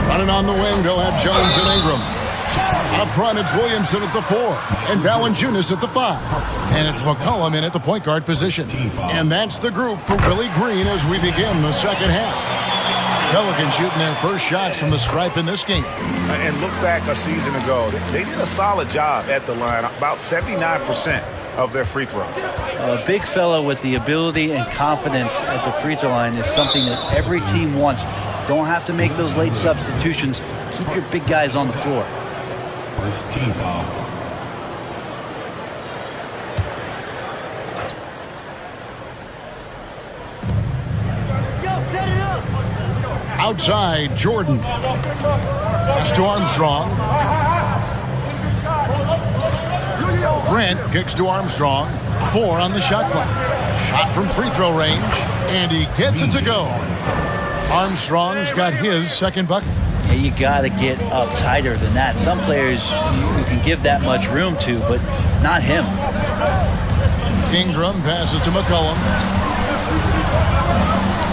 Running on the wing, they'll have Jones and Ingram. Up front, it's Williamson at the 4 and Valanciunas at the 5. And it's McCollum in at the point guard position. And that's the group for Willie Green as we begin the second half. Pelicans shooting their first shots from the stripe in this game. And look back a season ago. They did a solid job at the line, about 79% of their free throws. A big fella with the ability and confidence at the free throw line is something that every team wants. Don't have to make those late substitutions. Keep your big guys on the floor. First team foul. Outside, Jordan. Pass to Armstrong. Grant kicks to Armstrong. 4 on the shot clock. Shot from free throw range, and he gets it to go. Armstrong's got his second bucket. Yeah, you got to get up tighter than that. Some players you can give that much room to, but not him. Ingram passes to McCollum.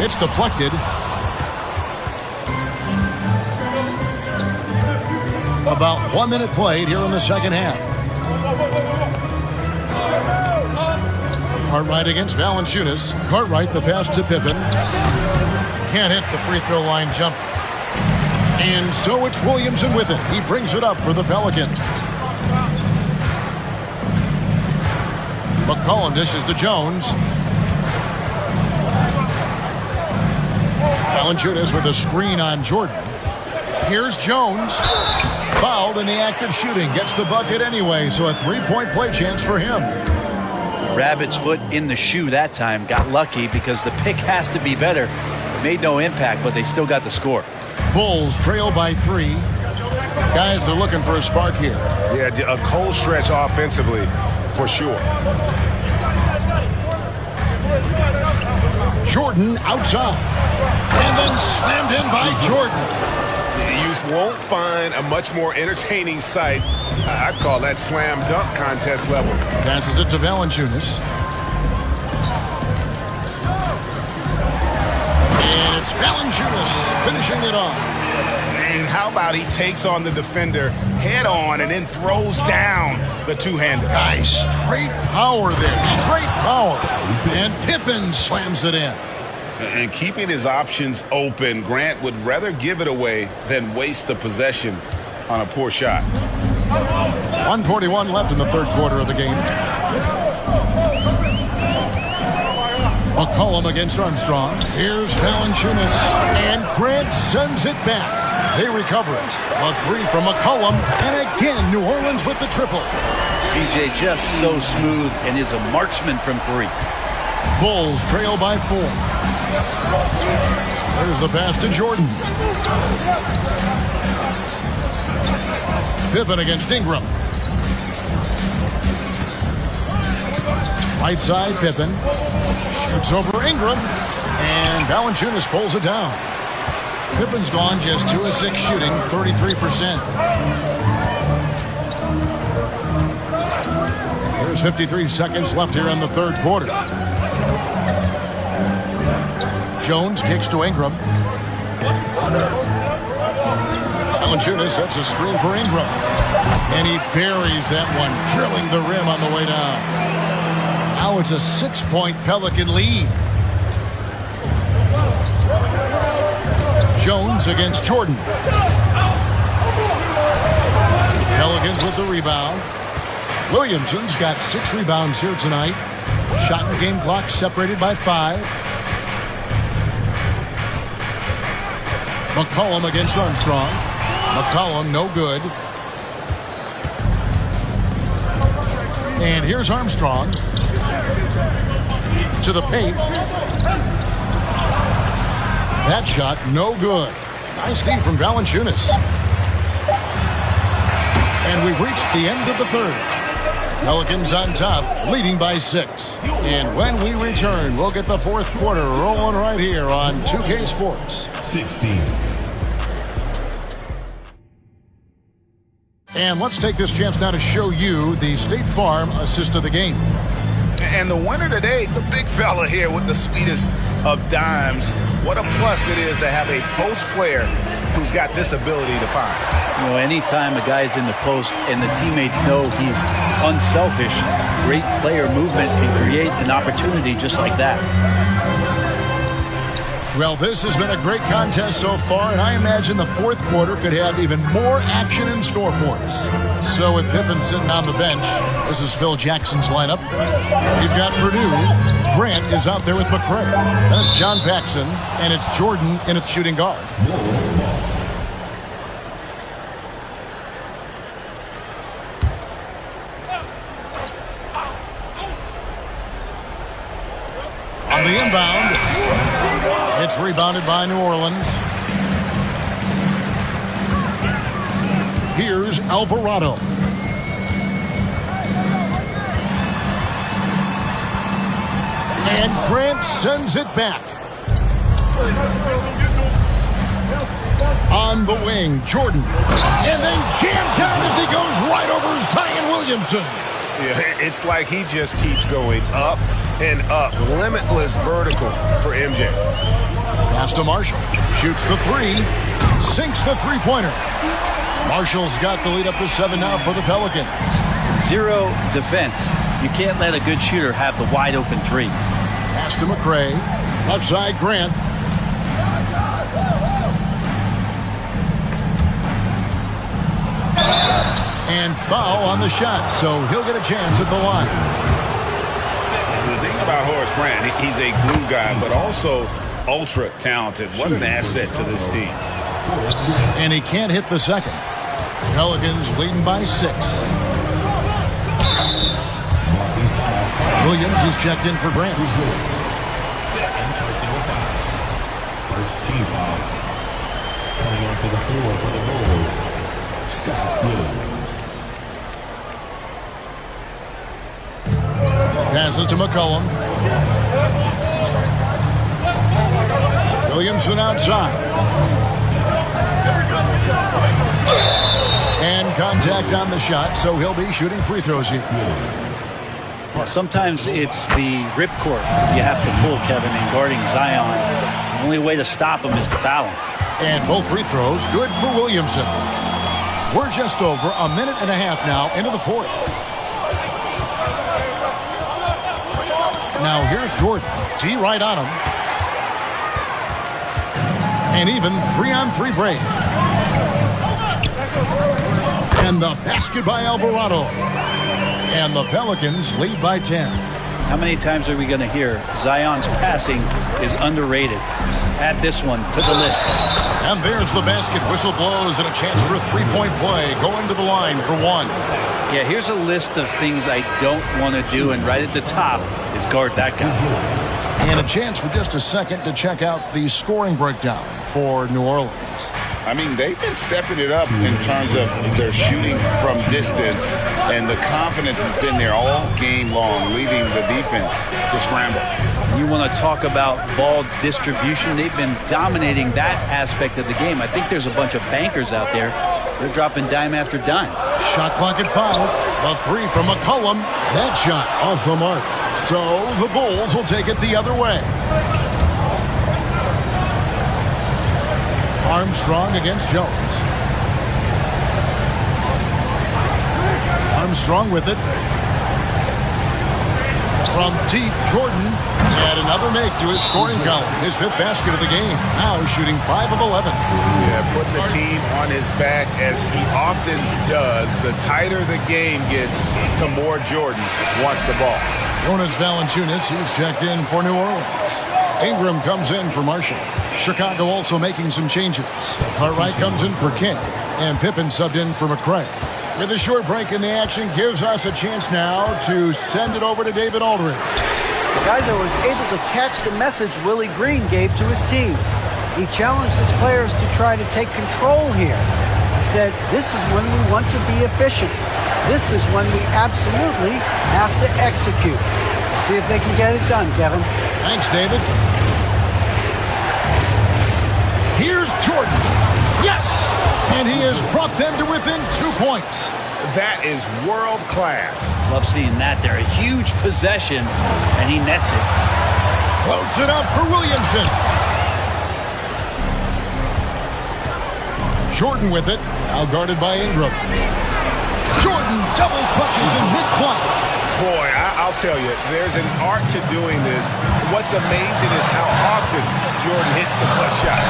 It's deflected. About 1 minute played here in the second half. Cartwright against Valanciunas. Cartwright the pass to Pippen. Can't hit the free throw line jump. And so it's Williamson with it. He brings it up for the Pelicans. McCollum dishes to Jones. Valanciunas with a screen on Jordan. Here's Jones. Fouled in the act of shooting. Gets the bucket anyway, so a three-point play chance for him. Rabbit's foot in the shoe that time. Got lucky because the pick has to be better. Made no impact, but they still got the score. Bulls trail by 3. Guys are looking for a spark here. Yeah, a cold stretch offensively, for sure. Jordan outside. And then slammed in by Jordan. You won't find a much more entertaining sight. I'd call that slam dunk contest level. Passes it to Valanciunas. And it's Valanciunas finishing it off. And how about he takes on the defender head on and then throws down the two-hander. Guys, straight power there. Straight power. And Pippen slams it in. And keeping his options open, Grant would rather give it away than waste the possession on a poor shot. 1:41 left in the third quarter of the game. McCollum against Armstrong. Here's Valanciunas. And Grant sends it back. They recover it. A 3 from McCollum. And again, New Orleans with the triple. CJ just so smooth and is a marksman from 3. Bulls trail by 4. There's the pass to Jordan. Pippen against Ingram. Right side, Pippen. Shoots over Ingram. And Valanciunas pulls it down. Pippen's gone just 2 of 6 shooting, 33%. There's 53 seconds left here in the third quarter. Jones kicks to Ingram. Valanciunas sets a screen for Ingram. And he buries that one, drilling the rim on the way down. Now it's a 6-point Pelican lead. Jones against Jordan. Pelicans with the rebound. Williamson's got 6 rebounds here tonight. Shot and game clock separated by 5. McCollum against Armstrong. McCollum no good. And here's Armstrong. To the paint. That shot no good. Nice D from Valanciunas. And we've reached the end of the third. Pelicans on top, leading by 6. And when we return, we'll get the fourth quarter rolling right here on 2K Sports. 16. And let's take this chance now to show you the State Farm assist of the game. And the winner today, the big fella here with the sweetest of dimes. What a plus it is to have a post player who's got this ability to find. You know, anytime a guy's in the post and the teammates know he's unselfish, great player movement can create an opportunity just like that. Well, this has been a great contest so far, and I imagine the fourth quarter could have even more action in store for us. So with Pippen sitting on the bench, this is Phil Jackson's lineup. We've got Purdue. Grant is out there with McCray. Then it's John Paxson, and it's Jordan in at shooting guard. On the inbound, it's rebounded by New Orleans. Here's Alvarado. And Grant sends it back. On the wing, Jordan. And then jammed down as he goes right over Zion Williamson. Yeah, it's like he just keeps going up and up. Limitless vertical for MJ. Pass to Marshall. Shoots the three. Sinks the three-pointer. Marshall's got the lead up to 7 now for the Pelicans. Zero defense. You can't let a good shooter have the wide-open three. Pass to McCray. Left side, Grant. And foul on the shot, so he'll get a chance at the line. The thing about Horace Grant, he's a glue guy, but also ultra talented. What an asset to this team. And he can't hit the second. Pelicans leading by 6. Williams is checked in for Grant. First team foul. Coming onto the floor for the Bulls. Scott Williams. Passes to McCollum. Williamson outside. And contact on the shot, so he'll be shooting free throws here. Well, sometimes it's the ripcord you have to pull, Kevin, in guarding Zion. The only way to stop him is to foul him. And both free throws good for Williamson. We're just over a minute and a half now into the fourth. Now here's Jordan. D right on him. And even 3-on-3 break. And the basket by Alvarado. And the Pelicans lead by 10. How many times are we going to hear Zion's passing is underrated? Add this one to the list. And there's the basket. Whistle blows and a chance for a three-point play. Going to the line for one. Yeah, here's a list of things I don't want to do, and right at the top is guard that guy. And a chance for just a second to check out the scoring breakdown for New Orleans. I mean, they've been stepping it up in terms of their shooting from distance, and the confidence has been there all game long, leaving the defense to scramble. You want to talk about ball distribution? They've been dominating that aspect of the game. I think there's a bunch of bankers out there. They're dropping dime after dime. Shot clock at 5. A three from McCollum. That shot off the mark. So the Bulls will take it the other way. Armstrong against Jones. Armstrong with it. From deep, Jordan. And another make to his scoring column. His 5th basket of the game. Now shooting 5 of 11. Yeah, putting the team on his back as he often does. The tighter the game gets, the more Jordan wants the ball. Jonas Valanciunas, he's checked in for New Orleans. Ingram comes in for Marshall. Chicago also making some changes. Cartwright comes in for King. And Pippen subbed in for McCray. With a short break in the action, gives us a chance now to send it over to David Aldridge. The guys was able to catch the message Willie Green gave to his team. He challenged his players to try to take control here. He said, this is when we want to be efficient. This is when we absolutely have to execute. See if they can get it done, Kevin. Thanks, David. Here's Jordan. Yes! And he has brought them to within 2 points. That is world class. Love seeing that there. A huge possession, and he nets it. Floats it up for Williamson. Jordan with it. Now guarded by Ingram. Jordan double clutches in mid-flight. Boy, I'll tell you, there's an art to doing this. What's amazing is how often Jordan hits the clutch shot.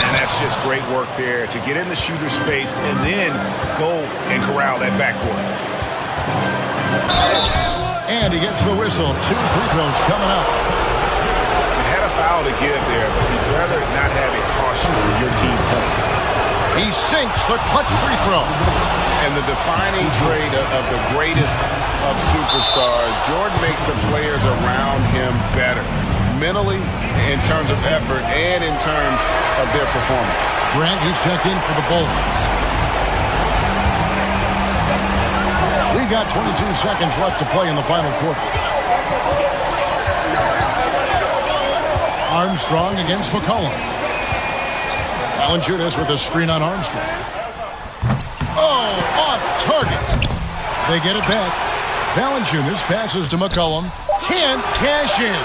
And that's just great work there to get in the shooter's space and then go and corral that backboard. And he gets the whistle. 2 free throws coming up. You had a foul to give there, but you'd rather not have it cost you your team points. He sinks the clutch free throw. And the defining trait of the greatest of superstars, Jordan makes the players around him better, mentally, in terms of effort, and in terms of their performance. Grant, he's checked in for the Bulls. We got 22 seconds left to play in the final quarter. Armstrong against McCollum. Valanciunas with a screen on Armstrong. Oh, off target. They get it back. Valanciunas passes to McCollum. Can't cash in.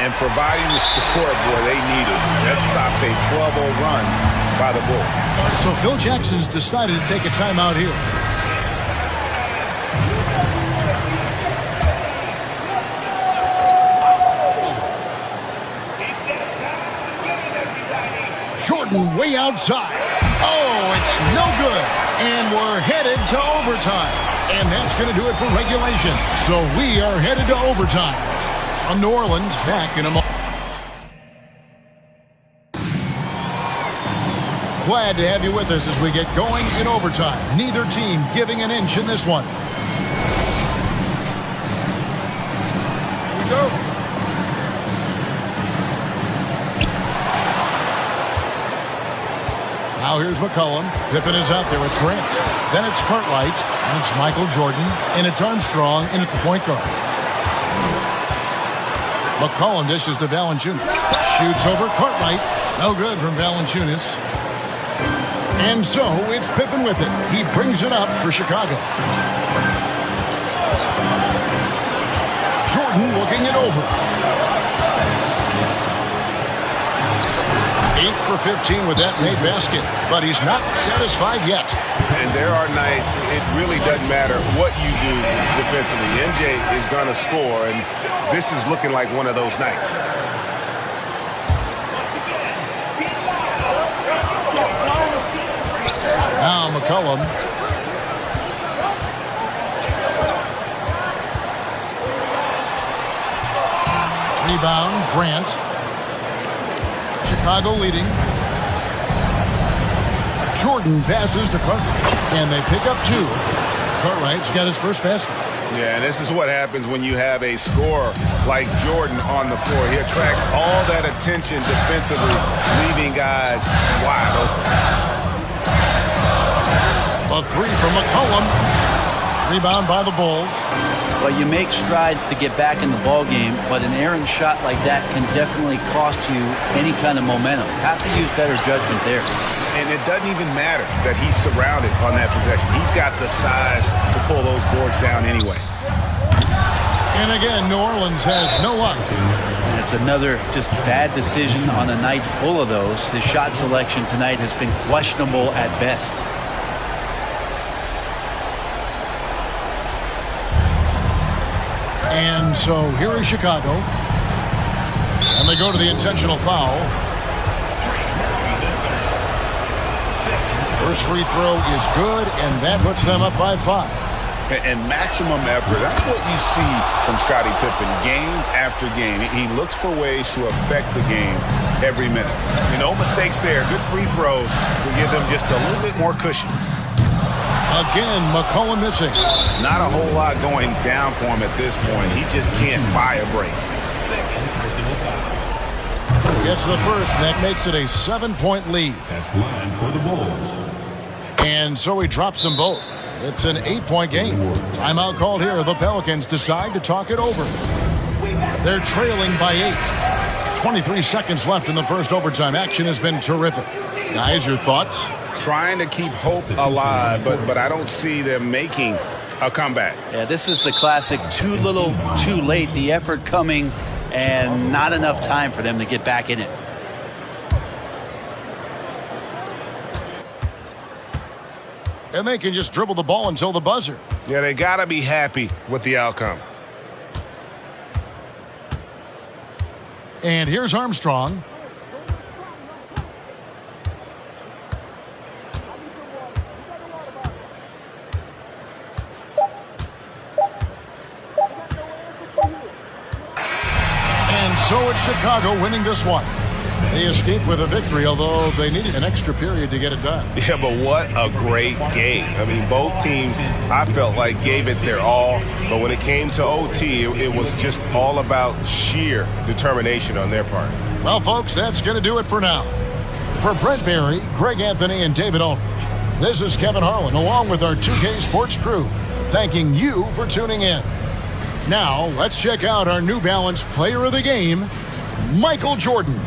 And providing the scoreboard they needed. That stops a 12-0 run by the Bulls. So Phil Jackson's decided to take a timeout here. Jordan way outside. Oh, it's no good. And we're headed to overtime. And that's going to do it for regulation. So we are headed to overtime. From New Orleans, back in a moment. Glad to have you with us as we get going in overtime. Neither team giving an inch in this one. Here we go. Now here's McCollum. Pippen is out there with Grant. Then it's Cartwright. And it's Michael Jordan. And it's Armstrong in at the point guard. McCollum dishes to Valanciunas. Shoots over Cartwright. No good from Valanciunas. And so it's Pippen with it. He brings it up for Chicago. Jordan looking it over. 8 for 15 with that made basket, but he's not satisfied yet. And there are nights it really doesn't matter what you do defensively. MJ is going to score, and this is looking like one of those nights. Now McCollum. Rebound, Grant. Chicago leading. Jordan passes to Cartwright, and they pick up 2. Cartwright's got his first basket. Yeah, and this is what happens when you have a scorer like Jordan on the floor. He attracts all that attention defensively, leaving guys wide open. A 3 from McCollum. Rebound by the Bulls. But you make strides to get back in the ball game, but an errant shot like that can definitely cost you any kind of momentum. Have to use better judgment there. And it doesn't even matter that he's surrounded on that possession. He's got the size to pull those boards down anyway. And again, New Orleans has no luck. And it's another just bad decision on a night full of those. His shot selection tonight has been questionable at best. And so here is Chicago. And they go to the intentional foul. First free throw is good, and that puts them up by 5. And maximum effort. That's what you see from Scottie Pippen game after game. He looks for ways to affect the game every minute. No mistakes there. Good free throws to give them just a little bit more cushion. Again, McCollum missing. Not a whole lot going down for him at this point. He just can't buy a break. Gets the first, and that makes it a 7-point lead. At line for the Bulls. And so he drops them both. It's an 8-point game. Timeout called here. The Pelicans decide to talk it over. They're trailing by 8. 23 seconds left in the first overtime. Action has been terrific. Guys, your thoughts? Trying to keep hope alive, but I don't see them making a comeback. Yeah, this is the classic too little, too late. The effort coming and not enough time for them to get back in it. and they can just dribble the ball until the buzzer. Yeah, they got to be happy with the outcome. And here's Armstrong. And so it's Chicago winning this one. They escaped with a victory, although they needed an extra period to get it done. Yeah, but what a great game. I mean, both teams, I felt like, gave it their all. But when it came to OT, it was just all about sheer determination on their part. Well, folks, that's going to do it for now. For Brent Barry, Greg Anthony, and David Aldridge, this is Kevin Harlan, along with our 2K Sports crew, thanking you for tuning in. Now, let's check out our New Balance Player of the Game, Michael Jordan.